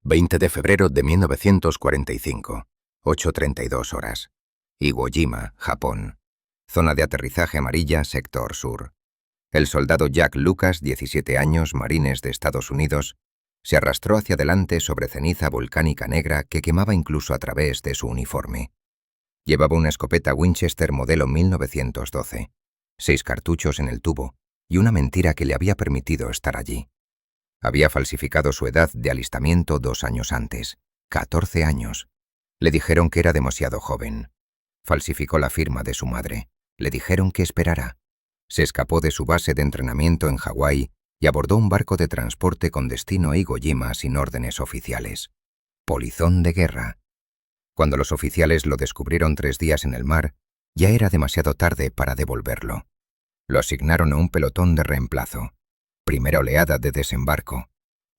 20 de febrero de 1945, 8:32 horas. Iwo Jima, Japón. Zona de aterrizaje amarilla, sector sur. El soldado Jack Lucas, 17 años, marines de Estados Unidos, se arrastró hacia adelante sobre ceniza volcánica negra que quemaba incluso a través de su uniforme. Llevaba una escopeta Winchester modelo 1912, 6 cartuchos en el tubo y una mentira que le había permitido estar allí. Había falsificado su edad de alistamiento 2 años antes, 14 años. Le dijeron que era demasiado joven. Falsificó la firma de su madre. Le dijeron que esperara. Se escapó de su base de entrenamiento en Hawái y abordó un barco de transporte con destino a Iwo Jima sin órdenes oficiales. Polizón de guerra. Cuando los oficiales lo descubrieron 3 días en el mar, ya era demasiado tarde para devolverlo. Lo asignaron a un pelotón de reemplazo. Primera oleada de desembarco.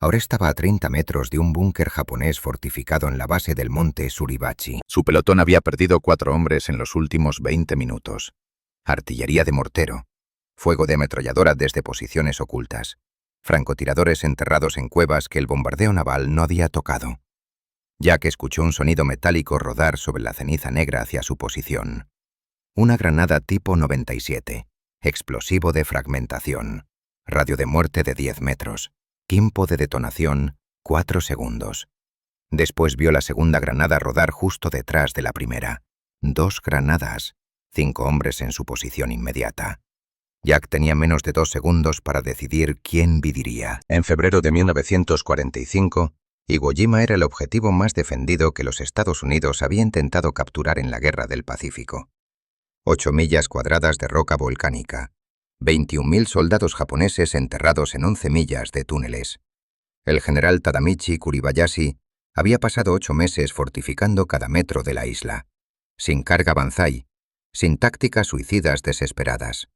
Ahora estaba a 30 metros de un búnker japonés fortificado en la base del monte Suribachi. Su pelotón había perdido 4 hombres en los últimos 20 minutos. Artillería de mortero. Fuego de ametralladora desde posiciones ocultas. Francotiradores enterrados en cuevas que el bombardeo naval no había tocado. Jack escuchó un sonido metálico rodar sobre la ceniza negra hacia su posición. Una granada tipo 97. Explosivo de fragmentación. Radio de muerte de 10 metros. Tiempo de detonación, 4 segundos. Después vio la segunda granada rodar justo detrás de la primera. 2 granadas. 5 hombres en su posición inmediata. Jack tenía menos de 2 segundos para decidir quién viviría. En febrero de 1945, Iwo Jima era el objetivo más defendido que los Estados Unidos había intentado capturar en la Guerra del Pacífico. 8 millas cuadradas de roca volcánica. 21.000 soldados japoneses enterrados en 11 millas de túneles. El general Tadamichi Kuribayashi había pasado 8 meses fortificando cada metro de la isla. Sin carga Banzai, sin tácticas suicidas desesperadas.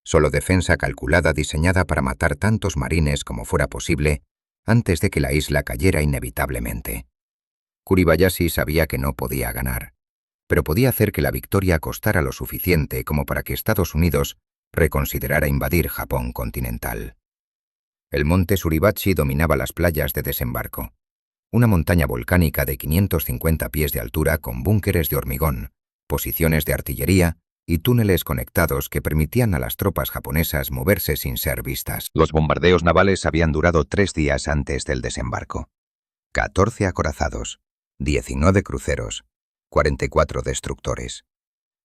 Solo defensa calculada diseñada para matar tantos marines como fuera posible antes de que la isla cayera inevitablemente. Kuribayashi sabía que no podía ganar, pero podía hacer que la victoria costara lo suficiente como para que Estados Unidos reconsiderara invadir Japón continental. El monte Suribachi dominaba las playas de desembarco. Una montaña volcánica de 550 pies de altura con búnkeres de hormigón, posiciones de artillería y túneles conectados que permitían a las tropas japonesas moverse sin ser vistas. Los bombardeos navales habían durado 3 días antes del desembarco. 14 acorazados, 19 cruceros, 44 destructores.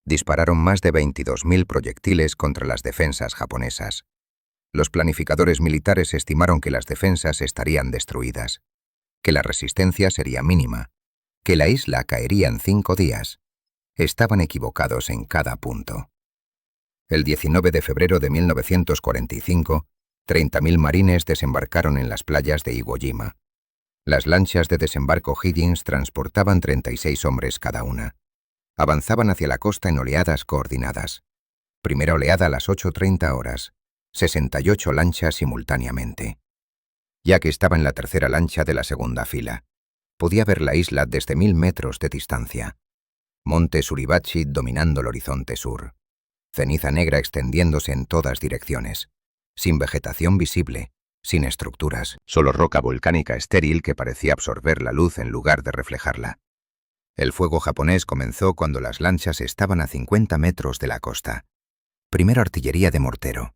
Dispararon más de 22.000 proyectiles contra las defensas japonesas. Los planificadores militares estimaron que las defensas estarían destruidas, que la resistencia sería mínima, que la isla caería en 5 días. Estaban equivocados en cada punto. El 19 de febrero de 1945, 30.000 marines desembarcaron en las playas de Iwo Jima. Las lanchas de desembarco Higgins transportaban 36 hombres cada una. Avanzaban hacia la costa en oleadas coordinadas. Primera oleada a las 8:30 horas. 68 lanchas simultáneamente. Jack estaba en la tercera lancha de la segunda fila. Podía ver la isla desde 1000 metros de distancia. Monte Suribachi dominando el horizonte sur. Ceniza negra extendiéndose en todas direcciones. Sin vegetación visible, sin estructuras. Solo roca volcánica estéril que parecía absorber la luz en lugar de reflejarla. El fuego japonés comenzó cuando las lanchas estaban a 50 metros de la costa. Primero artillería de mortero.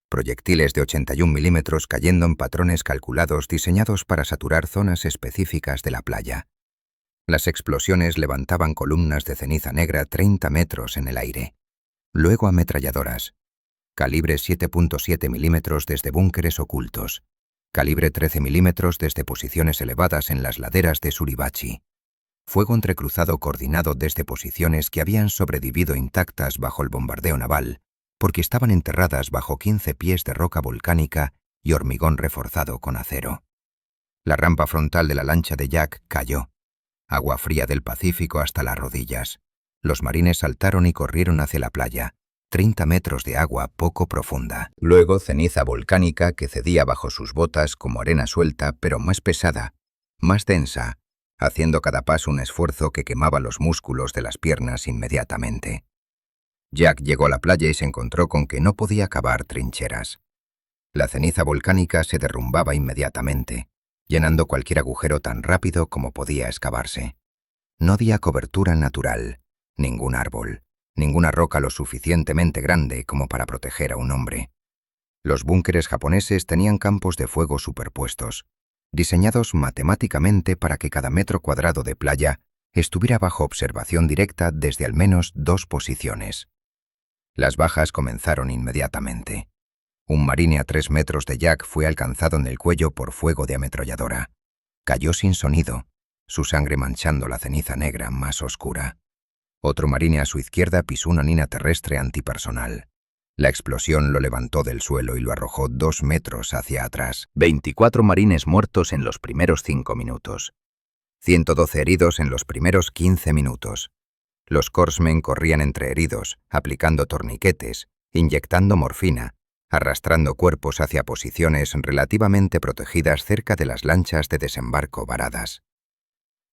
Proyectiles de 81 milímetros cayendo en patrones calculados diseñados para saturar zonas específicas de la playa. Las explosiones levantaban columnas de ceniza negra 30 metros en el aire. Luego ametralladoras. Calibre 7.7 milímetros desde búnkeres ocultos. Calibre 13 milímetros desde posiciones elevadas en las laderas de Suribachi. Fuego entrecruzado coordinado desde posiciones que habían sobrevivido intactas bajo el bombardeo naval, porque estaban enterradas bajo 15 pies de roca volcánica y hormigón reforzado con acero. La rampa frontal de la lancha de Jack cayó. Agua fría del Pacífico hasta las rodillas. Los marines saltaron y corrieron hacia la playa. 30 metros de agua poco profunda. Luego ceniza volcánica que cedía bajo sus botas como arena suelta, pero más pesada, más densa, haciendo cada paso un esfuerzo que quemaba los músculos de las piernas inmediatamente. Jack llegó a la playa y se encontró con que no podía cavar trincheras. La ceniza volcánica se derrumbaba inmediatamente. llenando cualquier agujero tan rápido como podía excavarse. No había cobertura natural, ningún árbol, ninguna roca lo suficientemente grande como para proteger a un hombre. Los búnkeres japoneses tenían campos de fuego superpuestos, diseñados matemáticamente para que cada metro cuadrado de playa estuviera bajo observación directa desde al menos 2 posiciones. Las bajas comenzaron inmediatamente. Un marine a 3 metros de Jack fue alcanzado en el cuello por fuego de ametralladora. Cayó sin sonido, su sangre manchando la ceniza negra más oscura. Otro marine a su izquierda pisó una mina terrestre antipersonal. La explosión lo levantó del suelo y lo arrojó 2 metros hacia atrás. 24 marines muertos en los primeros 5 minutos. 112 heridos en los primeros 15 minutos. Los corpsmen corrían entre heridos, aplicando torniquetes, inyectando morfina, arrastrando cuerpos hacia posiciones relativamente protegidas cerca de las lanchas de desembarco varadas.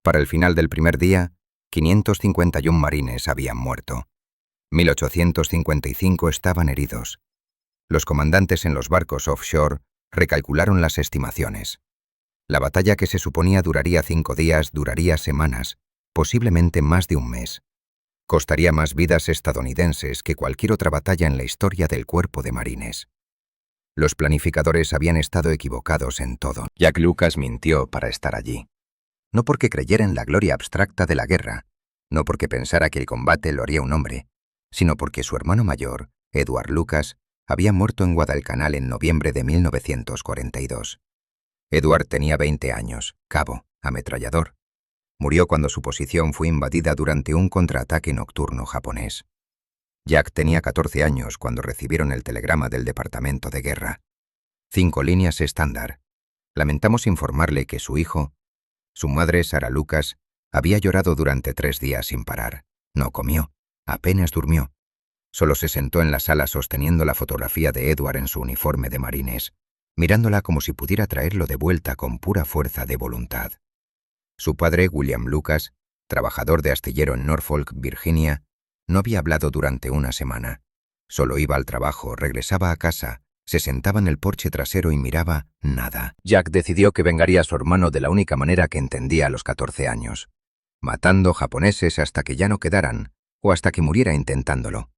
Para el final del primer día, 551 marines habían muerto. 1.855 estaban heridos. Los comandantes en los barcos offshore recalcularon las estimaciones. La batalla que se suponía duraría 5 días duraría semanas, posiblemente más de un mes. Costaría más vidas estadounidenses que cualquier otra batalla en la historia del cuerpo de marines. Los planificadores habían estado equivocados en todo. Jack Lucas mintió para estar allí. No porque creyera en la gloria abstracta de la guerra, no porque pensara que el combate lo haría un hombre, sino porque su hermano mayor, Edward Lucas, había muerto en Guadalcanal en noviembre de 1942. Edward tenía 20 años, cabo, ametrallador. Murió cuando su posición fue invadida durante un contraataque nocturno japonés. Jack tenía 14 años cuando recibieron el telegrama del Departamento de Guerra. 5 líneas estándar. Lamentamos informarle que su hijo, su madre Sarah Lucas, había llorado durante 3 días sin parar. No comió, apenas durmió. Solo se sentó en la sala sosteniendo la fotografía de Edward en su uniforme de marines, mirándola como si pudiera traerlo de vuelta con pura fuerza de voluntad. Su padre, William Lucas, trabajador de astillero en Norfolk, Virginia, no había hablado durante una semana. Solo iba al trabajo, regresaba a casa, se sentaba en el porche trasero y miraba nada. Jack decidió que vengaría a su hermano de la única manera que entendía a los 14 años, matando japoneses hasta que ya no quedaran, o hasta que muriera intentándolo.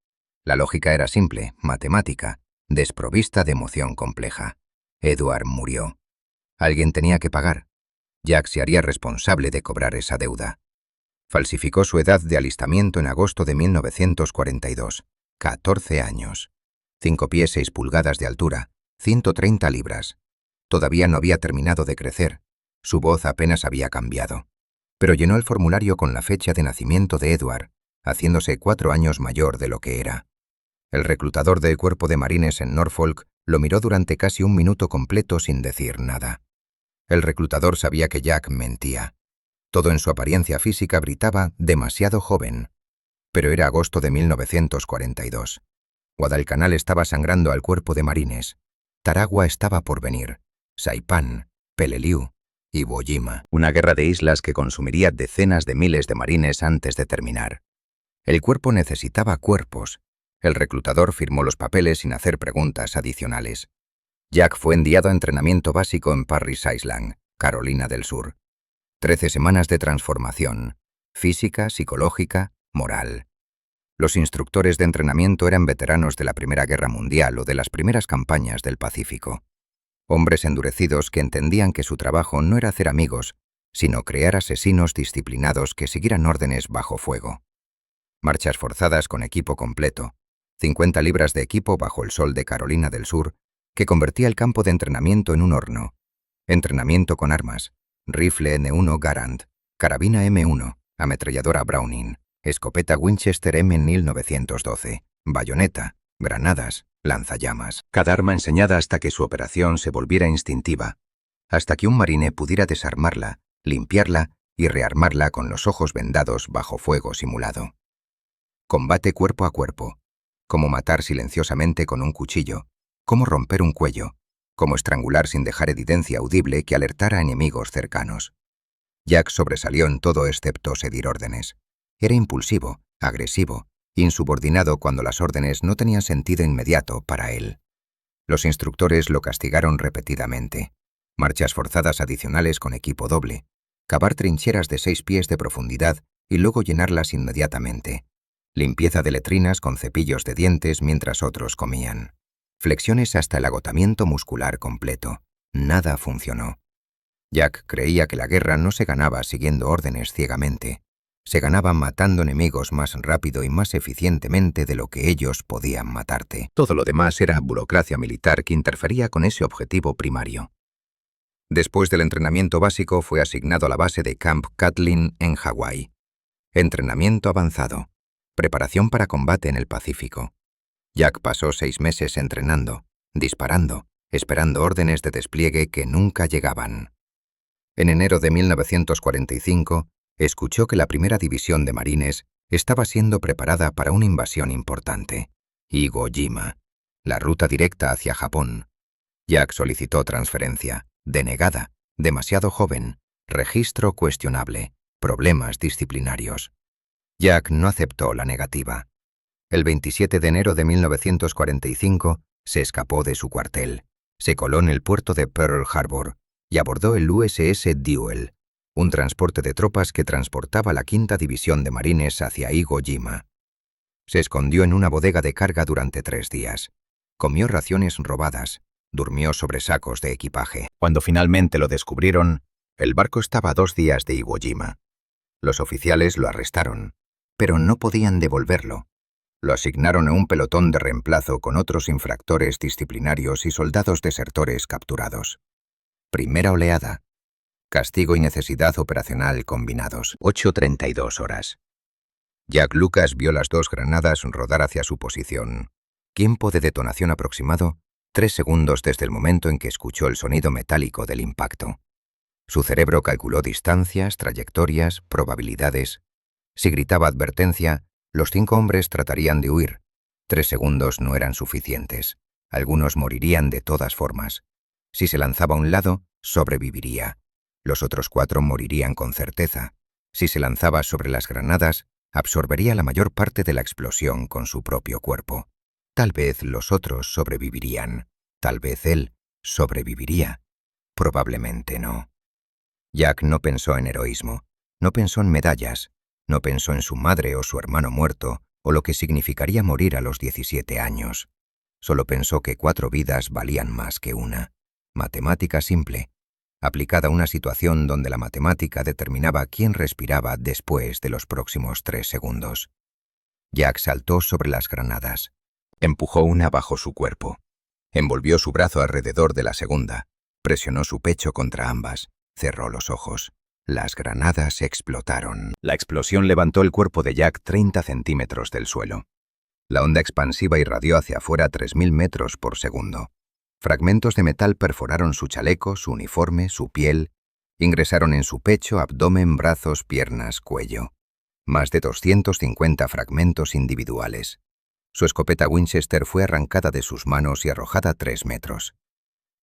La lógica era simple, matemática, desprovista de emoción compleja. Edward murió. Alguien tenía que pagar. Jack se haría responsable de cobrar esa deuda. Falsificó su edad de alistamiento en agosto de 1942. 14 años. 5 pies 6 pulgadas de altura, 130 libras. Todavía no había terminado de crecer. Su voz apenas había cambiado. Pero llenó el formulario con la fecha de nacimiento de Edward, haciéndose 4 años mayor de lo que era. El reclutador del cuerpo de marines en Norfolk lo miró durante casi un minuto completo sin decir nada. El reclutador sabía que Jack mentía. Todo en su apariencia física gritaba demasiado joven. Pero era agosto de 1942. Guadalcanal estaba sangrando al cuerpo de marines. Tarawa estaba por venir. Saipán, Peleliu, Iwo Jima. Una guerra de islas que consumiría decenas de miles de marines antes de terminar. El cuerpo necesitaba cuerpos. El reclutador firmó los papeles sin hacer preguntas adicionales. Jack fue enviado a entrenamiento básico en Parris Island, Carolina del Sur. 13 semanas de transformación, física, psicológica, moral. Los instructores de entrenamiento eran veteranos de la Primera Guerra Mundial o de las primeras campañas del Pacífico. Hombres endurecidos que entendían que su trabajo no era hacer amigos, sino crear asesinos disciplinados que siguieran órdenes bajo fuego. Marchas forzadas con equipo completo, 50 libras de equipo bajo el sol de Carolina del Sur, que convertía el campo de entrenamiento en un horno. Entrenamiento con armas, rifle N1 Garand, carabina M1, ametralladora Browning, escopeta Winchester M1912, bayoneta, granadas, lanzallamas. Cada arma enseñada hasta que su operación se volviera instintiva, hasta que un marine pudiera desarmarla, limpiarla y rearmarla con los ojos vendados bajo fuego simulado. Combate cuerpo a cuerpo. Cómo matar silenciosamente con un cuchillo, cómo romper un cuello, cómo estrangular sin dejar evidencia audible que alertara a enemigos cercanos. Jack sobresalió en todo excepto seguir órdenes. Era impulsivo, agresivo, insubordinado cuando las órdenes no tenían sentido inmediato para él. Los instructores lo castigaron repetidamente. Marchas forzadas adicionales con equipo doble, cavar trincheras de 6 pies de profundidad y luego llenarlas inmediatamente, limpieza de letrinas con cepillos de dientes mientras otros comían, flexiones hasta el agotamiento muscular completo. Nada funcionó. Jack creía que la guerra no se ganaba siguiendo órdenes ciegamente, se ganaba matando enemigos más rápido y más eficientemente de lo que ellos podían matarte. Todo lo demás era burocracia militar que interfería con ese objetivo primario. Después del entrenamiento básico fue asignado a la base de Camp Catlin en Hawái. Entrenamiento avanzado. Preparación para combate en el Pacífico. Jack pasó 6 meses entrenando, disparando, esperando órdenes de despliegue que nunca llegaban. En enero de 1945, escuchó que la primera división de marines estaba siendo preparada para una invasión importante, Iwo Jima, la ruta directa hacia Japón. Jack solicitó transferencia, denegada, demasiado joven, registro cuestionable, problemas disciplinarios. Jack no aceptó la negativa. El 27 de enero de 1945 se escapó de su cuartel, se coló en el puerto de Pearl Harbor y abordó el USS Duel, un transporte de tropas que transportaba la 5ª División de Marines hacia Iwo Jima. Se escondió en una bodega de carga durante 3 días. Comió raciones robadas, durmió sobre sacos de equipaje. Cuando finalmente lo descubrieron, el barco estaba a 2 días de Iwo Jima. Los oficiales lo arrestaron, pero no podían devolverlo. Lo asignaron a un pelotón de reemplazo con otros infractores disciplinarios y soldados desertores capturados. Primera oleada. Castigo y necesidad operacional combinados. 8:32 horas. Jack Lucas vio las 2 granadas rodar hacia su posición. Tiempo de detonación aproximado, 3 segundos desde el momento en que escuchó el sonido metálico del impacto. Su cerebro calculó distancias, trayectorias, probabilidades. Si gritaba advertencia, los 5 hombres tratarían de huir. 3 segundos no eran suficientes. Algunos morirían de todas formas. Si se lanzaba a un lado, sobreviviría. Los otros 4 morirían con certeza. Si se lanzaba sobre las granadas, absorbería la mayor parte de la explosión con su propio cuerpo. Tal vez los otros sobrevivirían. Tal vez él sobreviviría. Probablemente no. Jack no pensó en heroísmo, no pensó en medallas, no pensó en su madre o su hermano muerto o lo que significaría morir a los 17 años. Solo pensó que 4 vidas valían más que una. Matemática simple, aplicada a una situación donde la matemática determinaba quién respiraba después de los próximos 3 segundos. Jack saltó sobre las granadas. Empujó una bajo su cuerpo. Envolvió su brazo alrededor de la segunda. Presionó su pecho contra ambas. Cerró los ojos. Las granadas explotaron. La explosión levantó el cuerpo de Jack 30 centímetros del suelo. La onda expansiva irradió hacia afuera 3000 metros por segundo. Fragmentos de metal perforaron su chaleco, su uniforme, su piel. Ingresaron en su pecho, abdomen, brazos, piernas, cuello. Más de 250 fragmentos individuales. Su escopeta Winchester fue arrancada de sus manos y arrojada 3 metros.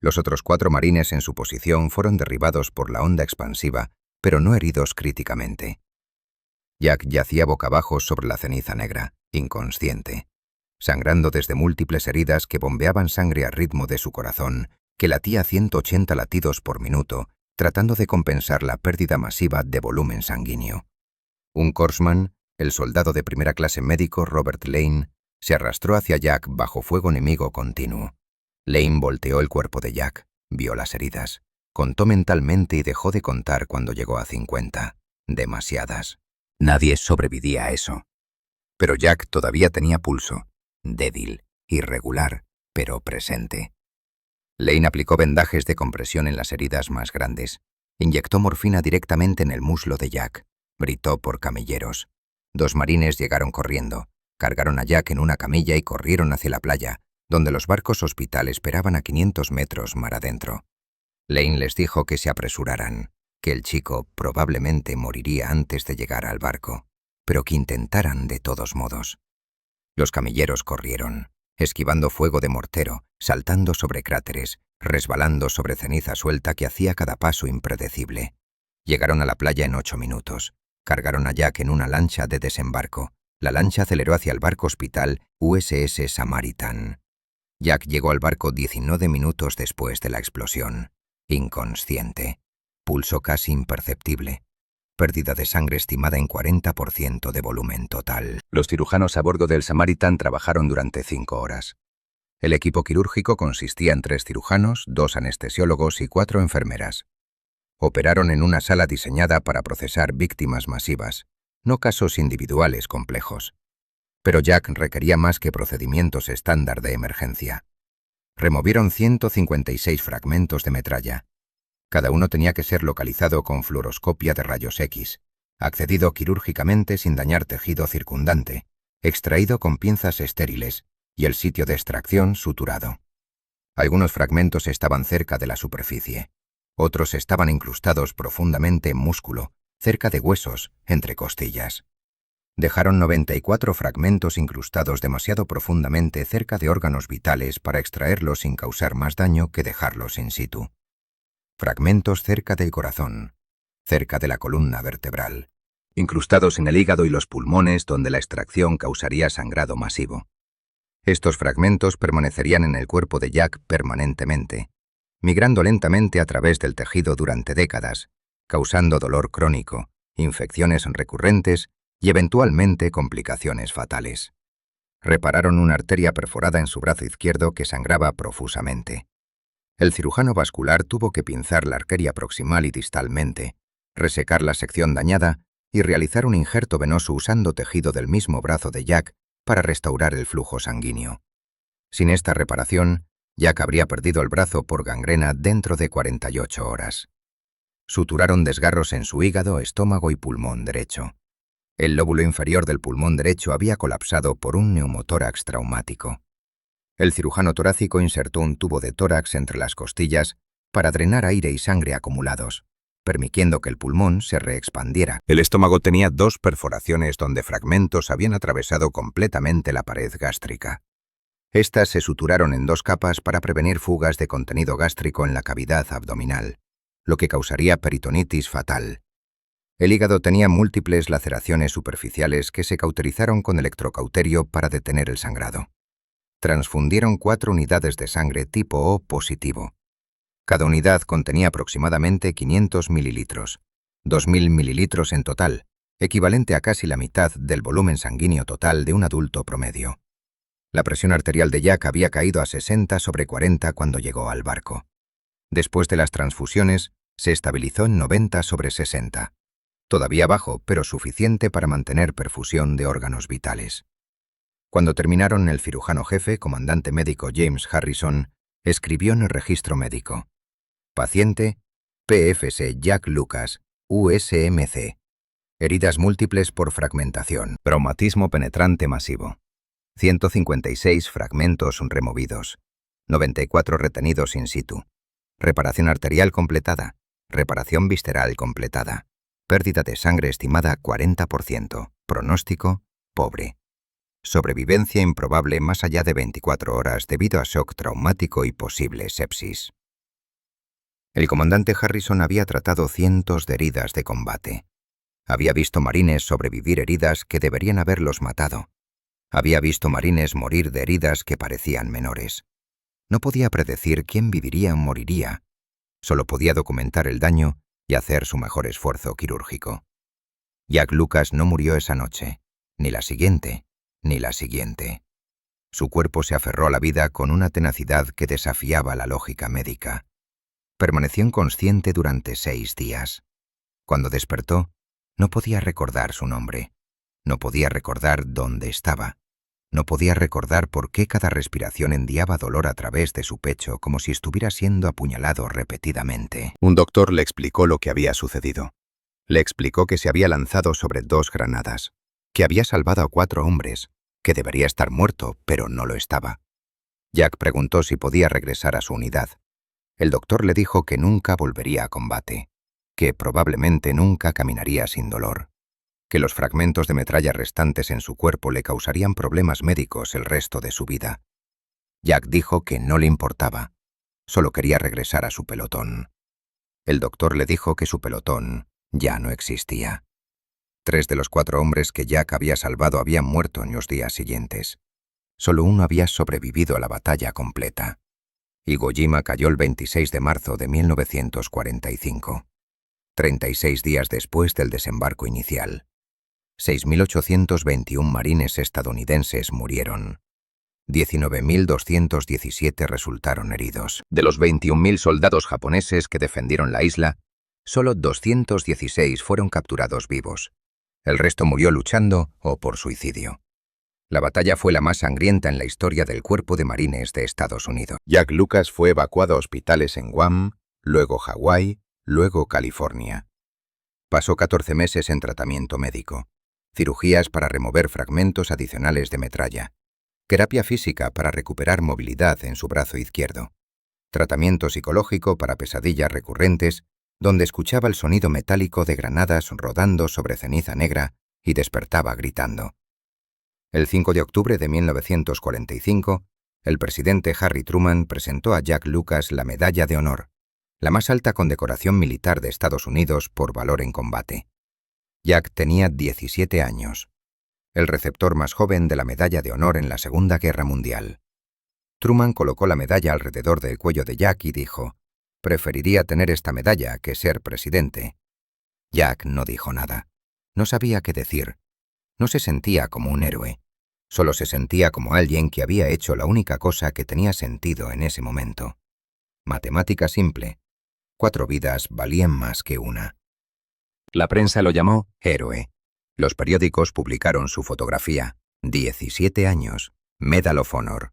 Los otros 4 marines en su posición fueron derribados por la onda expansiva, pero no heridos críticamente. Jack yacía boca abajo sobre la ceniza negra, inconsciente, sangrando desde múltiples heridas que bombeaban sangre al ritmo de su corazón, que latía a 180 latidos por minuto, tratando de compensar la pérdida masiva de volumen sanguíneo. Un corpsman, el soldado de primera clase médico Robert Lane, se arrastró hacia Jack bajo fuego enemigo continuo. Lane volteó el cuerpo de Jack, vio las heridas, contó mentalmente y dejó de contar cuando llegó a 50. Demasiadas. Nadie sobrevivía a eso. Pero Jack todavía tenía pulso, débil, irregular, pero presente. Lane aplicó vendajes de compresión en las heridas más grandes. Inyectó morfina directamente en el muslo de Jack. Gritó por camilleros. 2 marines llegaron corriendo, cargaron a Jack en una camilla y corrieron hacia la playa, donde los barcos hospital esperaban a 500 metros mar adentro. Lane les dijo que se apresuraran, que el chico probablemente moriría antes de llegar al barco, pero que intentaran de todos modos. Los camilleros corrieron, esquivando fuego de mortero, saltando sobre cráteres, resbalando sobre ceniza suelta que hacía cada paso impredecible. Llegaron a la playa en 8 minutos. Cargaron a Jack en una lancha de desembarco. La lancha aceleró hacia el barco hospital USS Samaritan. Jack llegó al barco 19 minutos después de la explosión. Inconsciente. Pulso casi imperceptible. Pérdida de sangre estimada en 40% de volumen total. Los cirujanos a bordo del Samaritan trabajaron durante 5 horas. El equipo quirúrgico consistía en 3 cirujanos, 2 anestesiólogos y 4 enfermeras. Operaron en una sala diseñada para procesar víctimas masivas, no casos individuales complejos. Pero Jack requería más que procedimientos estándar de emergencia. Removieron 156 fragmentos de metralla. Cada uno tenía que ser localizado con fluoroscopia de rayos X, accedido quirúrgicamente sin dañar tejido circundante, extraído con pinzas estériles y el sitio de extracción suturado. Algunos fragmentos estaban cerca de la superficie. Otros estaban incrustados profundamente en músculo, cerca de huesos, entre costillas. Dejaron 94 fragmentos incrustados demasiado profundamente cerca de órganos vitales para extraerlos sin causar más daño que dejarlos in situ. Fragmentos cerca del corazón, cerca de la columna vertebral, incrustados en el hígado y los pulmones donde la extracción causaría sangrado masivo. Estos fragmentos permanecerían en el cuerpo de Jack permanentemente, migrando lentamente a través del tejido durante décadas, causando dolor crónico, infecciones recurrentes y eventualmente complicaciones fatales. Repararon una arteria perforada en su brazo izquierdo que sangraba profusamente. El cirujano vascular tuvo que pinzar la arteria proximal y distalmente, resecar la sección dañada y realizar un injerto venoso usando tejido del mismo brazo de Jack para restaurar el flujo sanguíneo. Sin esta reparación, Jack habría perdido el brazo por gangrena dentro de 48 horas. Suturaron desgarros en su hígado, estómago y pulmón derecho. El lóbulo inferior del pulmón derecho había colapsado por un neumotórax traumático. El cirujano torácico insertó un tubo de tórax entre las costillas para drenar aire y sangre acumulados, permitiendo que el pulmón se reexpandiera. El estómago tenía 2 perforaciones donde fragmentos habían atravesado completamente la pared gástrica. Estas se suturaron en 2 capas para prevenir fugas de contenido gástrico en la cavidad abdominal, lo que causaría peritonitis fatal. El hígado tenía múltiples laceraciones superficiales que se cauterizaron con electrocauterio para detener el sangrado. Transfundieron 4 unidades de sangre tipo O positivo. Cada unidad contenía aproximadamente 500 mililitros, 2.000 mililitros en total, equivalente a casi la mitad del volumen sanguíneo total de un adulto promedio. La presión arterial de Jack había caído a 60/40 cuando llegó al barco. Después de las transfusiones, se estabilizó en 90/60. Todavía bajo, pero suficiente para mantener perfusión de órganos vitales. Cuando terminaron, el cirujano jefe, comandante médico James Harrison, escribió en el registro médico: paciente, PFS Jack Lucas, USMC. Heridas múltiples por fragmentación. Traumatismo penetrante masivo. 156 fragmentos removidos. 94 retenidos in situ. Reparación arterial completada. Reparación visceral completada. Pérdida de sangre estimada 40%. Pronóstico, pobre. Sobrevivencia improbable más allá de 24 horas debido a shock traumático y posible sepsis. El comandante Harrison había tratado cientos de heridas de combate. Había visto marines sobrevivir heridas que deberían haberlos matado. Había visto marines morir de heridas que parecían menores. No podía predecir quién viviría o moriría. Solo podía documentar el daño y hacer su mejor esfuerzo quirúrgico. Jack Lucas no murió esa noche, ni la siguiente, ni la siguiente. Su cuerpo se aferró a la vida con una tenacidad que desafiaba la lógica médica. Permaneció inconsciente durante 6 días. Cuando despertó, no podía recordar su nombre. No podía recordar dónde estaba. No podía recordar por qué cada respiración enviaba dolor a través de su pecho como si estuviera siendo apuñalado repetidamente. Un doctor le explicó lo que había sucedido. Le explicó que se había lanzado sobre 2 granadas, que había salvado a 4 hombres, que debería estar muerto, pero no lo estaba. Jack preguntó si podía regresar a su unidad. El doctor le dijo que nunca volvería a combate, que probablemente nunca caminaría sin dolor, que los fragmentos de metralla restantes en su cuerpo le causarían problemas médicos el resto de su vida. Jack dijo que no le importaba, solo quería regresar a su pelotón. El doctor le dijo que su pelotón ya no existía. 3 de los 4 hombres que Jack había salvado habían muerto en los días siguientes. Solo uno había sobrevivido a la batalla completa. Iwo Jima cayó el 26 de marzo de 1945, 36 días después del desembarco inicial. 6.821 marines estadounidenses murieron. 19.217 resultaron heridos. De los 21.000 soldados japoneses que defendieron la isla, solo 216 fueron capturados vivos. El resto murió luchando o por suicidio. La batalla fue la más sangrienta en la historia del Cuerpo de Marines de Estados Unidos. Jack Lucas fue evacuado a hospitales en Guam, luego Hawái, luego California. Pasó 14 meses en tratamiento médico, cirugías para remover fragmentos adicionales de metralla, terapia física para recuperar movilidad en su brazo izquierdo, tratamiento psicológico para pesadillas recurrentes, donde escuchaba el sonido metálico de granadas rodando sobre ceniza negra y despertaba gritando. El 5 de octubre de 1945, el presidente Harry Truman presentó a Jack Lucas la Medalla de Honor, la más alta condecoración militar de Estados Unidos por valor en combate. Jack tenía 17 años, el receptor más joven de la Medalla de Honor en la Segunda Guerra Mundial. Truman colocó la medalla alrededor del cuello de Jack y dijo: «Preferiría tener esta medalla que ser presidente». Jack no dijo nada. No sabía qué decir. No se sentía como un héroe. Solo se sentía como alguien que había hecho la única cosa que tenía sentido en ese momento. Matemática simple. 4 vidas valían más que una. La prensa lo llamó héroe. Los periódicos publicaron su fotografía. 17 años. Medal of Honor.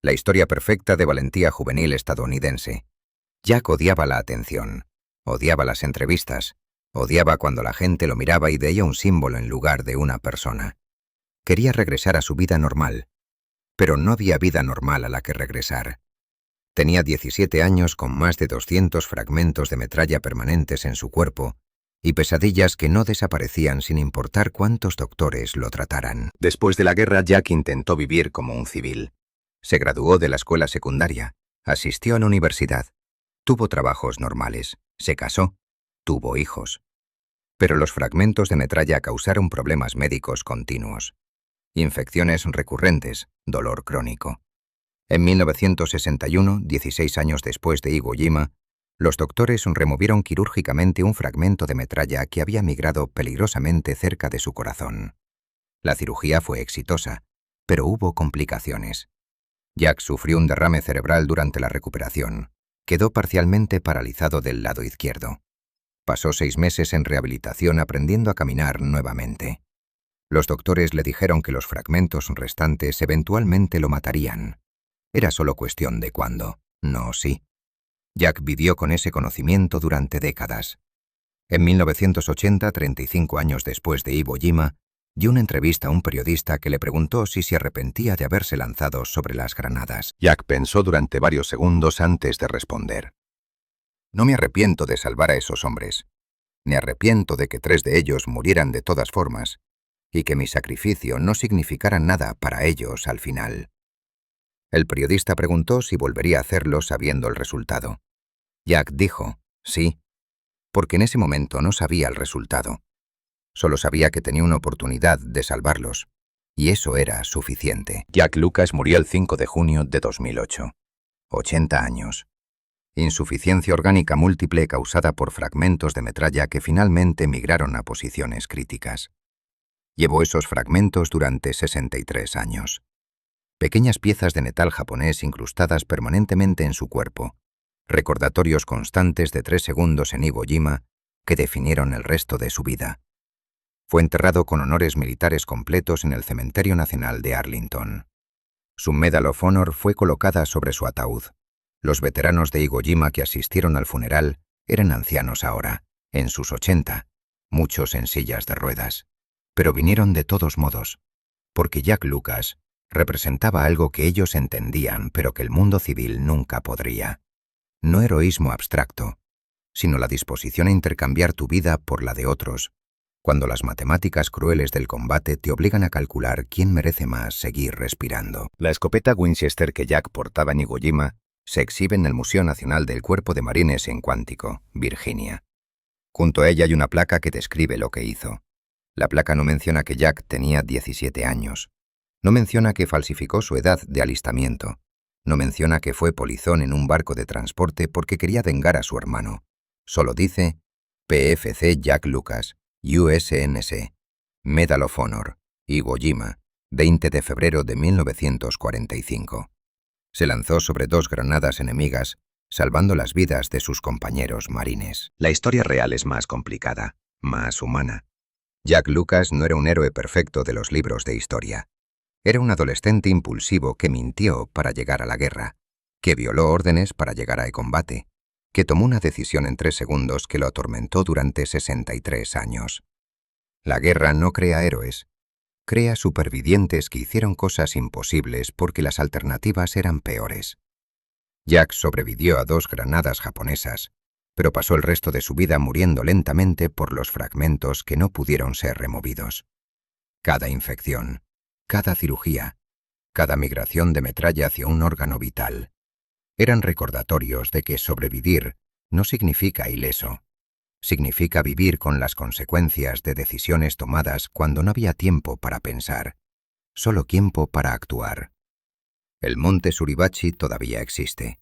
La historia perfecta de valentía juvenil estadounidense. Jack odiaba la atención. Odiaba las entrevistas. Odiaba cuando la gente lo miraba y veía un símbolo en lugar de una persona. Quería regresar a su vida normal. Pero no había vida normal a la que regresar. Tenía 17 años con más de 200 fragmentos de metralla permanentes en su cuerpo y pesadillas que no desaparecían sin importar cuántos doctores lo trataran. Después de la guerra, Jack intentó vivir como un civil. Se graduó de la escuela secundaria, asistió a la universidad, tuvo trabajos normales, se casó, tuvo hijos. Pero los fragmentos de metralla causaron problemas médicos continuos. Infecciones recurrentes, dolor crónico. En 1961, 16 años después de Iwo Jima, los doctores removieron quirúrgicamente un fragmento de metralla que había migrado peligrosamente cerca de su corazón. La cirugía fue exitosa, pero hubo complicaciones. Jack sufrió un derrame cerebral durante la recuperación. Quedó parcialmente paralizado del lado izquierdo. Pasó 6 meses en rehabilitación aprendiendo a caminar nuevamente. Los doctores le dijeron que los fragmentos restantes eventualmente lo matarían. Era solo cuestión de cuándo, no si. Jack vivió con ese conocimiento durante décadas. En 1980, 35 años después de Iwo Jima, dio una entrevista a un periodista que le preguntó si se arrepentía de haberse lanzado sobre las granadas. Jack pensó durante varios segundos antes de responder. «No me arrepiento de salvar a esos hombres. Me arrepiento de que 3 de ellos murieran de todas formas y que mi sacrificio no significara nada para ellos al final». El periodista preguntó si volvería a hacerlo sabiendo el resultado. Jack dijo, sí, porque en ese momento no sabía el resultado. Solo sabía que tenía una oportunidad de salvarlos, y eso era suficiente. Jack Lucas murió el 5 de junio de 2008. 80 años. Insuficiencia orgánica múltiple causada por fragmentos de metralla que finalmente migraron a posiciones críticas. Llevó esos fragmentos durante 63 años. Pequeñas piezas de metal japonés incrustadas permanentemente en su cuerpo, recordatorios constantes de 3 segundos en Iwo Jima que definieron el resto de su vida. Fue enterrado con honores militares completos en el Cementerio Nacional de Arlington. Su Medal of Honor fue colocada sobre su ataúd. Los veteranos de Iwo Jima que asistieron al funeral eran ancianos ahora, en sus 80, muchos en sillas de ruedas. Pero vinieron de todos modos, porque Jack Lucas representaba algo que ellos entendían pero que el mundo civil nunca podría. No heroísmo abstracto, sino la disposición a intercambiar tu vida por la de otros, cuando las matemáticas crueles del combate te obligan a calcular quién merece más seguir respirando. La escopeta Winchester que Jack portaba en Iwo Jima se exhibe en el Museo Nacional del Cuerpo de Marines en Quantico, Virginia. Junto a ella hay una placa que describe lo que hizo. La placa no menciona que Jack tenía 17 años. No menciona que falsificó su edad de alistamiento, No menciona que fue polizón en un barco de transporte porque quería vengar a su hermano. Solo dice PFC Jack Lucas, USNS, Medal of Honor, Iwo Jima, 20 de febrero de 1945. Se lanzó sobre 2 granadas enemigas, salvando las vidas de sus compañeros marines. La historia real es más complicada, más humana. Jack Lucas no era un héroe perfecto de los libros de historia. Era un adolescente impulsivo que mintió para llegar a la guerra, que violó órdenes para llegar al combate, que tomó una decisión en 3 segundos que lo atormentó durante 63 años. La guerra no crea héroes, crea supervivientes que hicieron cosas imposibles porque las alternativas eran peores. Jack sobrevivió a 2 granadas japonesas, pero pasó el resto de su vida muriendo lentamente por los fragmentos que no pudieron ser removidos. Cada infección, cada cirugía, cada migración de metralla hacia un órgano vital, eran recordatorios de que sobrevivir no significa ileso. Significa vivir con las consecuencias de decisiones tomadas cuando no había tiempo para pensar, solo tiempo para actuar. El monte Suribachi todavía existe.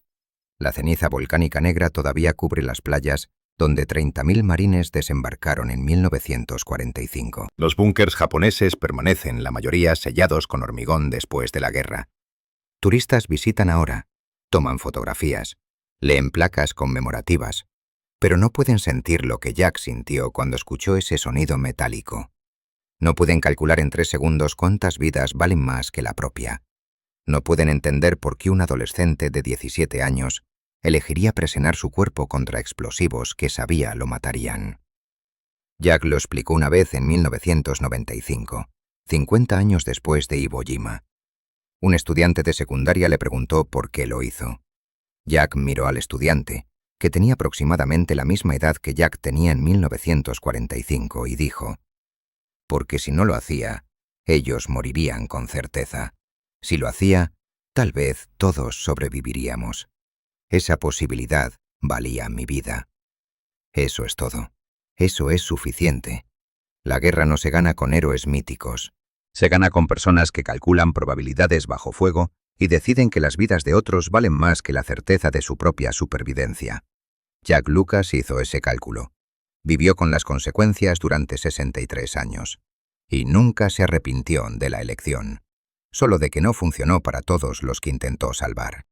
La ceniza volcánica negra todavía cubre las playas donde 30.000 marines desembarcaron en 1945. Los búnkers japoneses permanecen, la mayoría sellados con hormigón después de la guerra. Turistas visitan ahora, toman fotografías, leen placas conmemorativas, pero no pueden sentir lo que Jack sintió cuando escuchó ese sonido metálico. No pueden calcular en 3 segundos cuántas vidas valen más que la propia. No pueden entender por qué un adolescente de 17 años elegiría presionar su cuerpo contra explosivos que sabía lo matarían. Jack lo explicó una vez en 1995, 50 años después de Iwo Jima. Un estudiante de secundaria le preguntó por qué lo hizo. Jack miró al estudiante, que tenía aproximadamente la misma edad que Jack tenía en 1945, y dijo: «Porque si no lo hacía, ellos morirían con certeza. Si lo hacía, tal vez todos sobreviviríamos. Esa posibilidad valía mi vida». Eso es todo. Eso es suficiente. La guerra no se gana con héroes míticos. Se gana con personas que calculan probabilidades bajo fuego y deciden que las vidas de otros valen más que la certeza de su propia supervivencia. Jack Lucas hizo ese cálculo. Vivió con las consecuencias durante 63 años. Y nunca se arrepintió de la elección, solo de que no funcionó para todos los que intentó salvar.